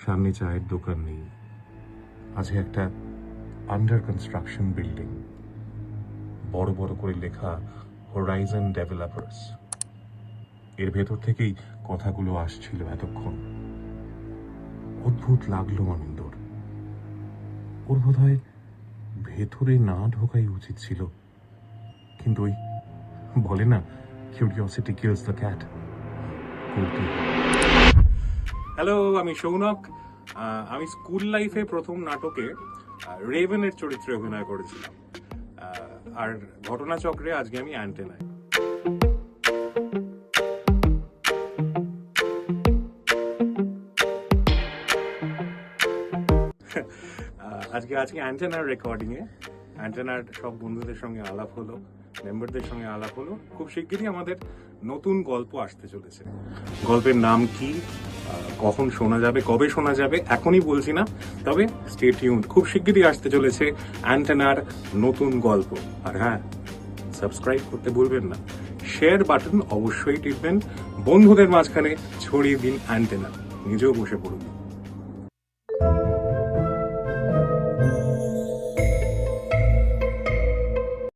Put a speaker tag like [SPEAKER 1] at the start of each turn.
[SPEAKER 1] সামনে চায়ের দোকান নেই, আছে একটা আন্ডার কনস্ট্রাকশন বিল্ডিং, বড় বড় করে লেখা হরাইজন ডেভেলপার্স। এর ভেতর থেকেই কথাগুলো আসছিল এতক্ষণ। অদ্ভুত লাগলো আনন্দর। ওর বোধ হয় ভেতরে না ঢোকাই উচিত ছিল, কিন্তু ওই বলে না, curiosity kills the cat. Hello, আমি সৌনক। আমি স্কুল লাইফে প্রথম নাটকে রেভেনের চরিত্রে অভিনয় করেছিলাম, আর ঘটনাচক্রে আজকে আমি অ্যান্টেনায়। আজকে অ্যান্টেনার রেকর্ডিং এ অ্যান্টেনার সব বন্ধুদের সঙ্গে আলাপ হলো, মেম্বারদের সঙ্গে আলাপ হলো। খুব শিগগিরই আমাদের নতুন গল্প আসতে চলেছে। গল্পের নাম কি, কখন শোনা যাবে, কবে শোনা যাবে এখনই বলছি না, তবে স্টে টিউনড। খুব শিগগিরই আসতে চলেছে অ্যান্টেনার নতুন গল্প। আর হ্যাঁ, সাবস্ক্রাইব করতে ভুলবেন না, শেয়ার বাটন অবশ্যই টিপবেন, বন্ধুদের মাঝখানে ছড়িয়ে দিন অ্যান্টেনা, নিজেও বসে পড়ুন।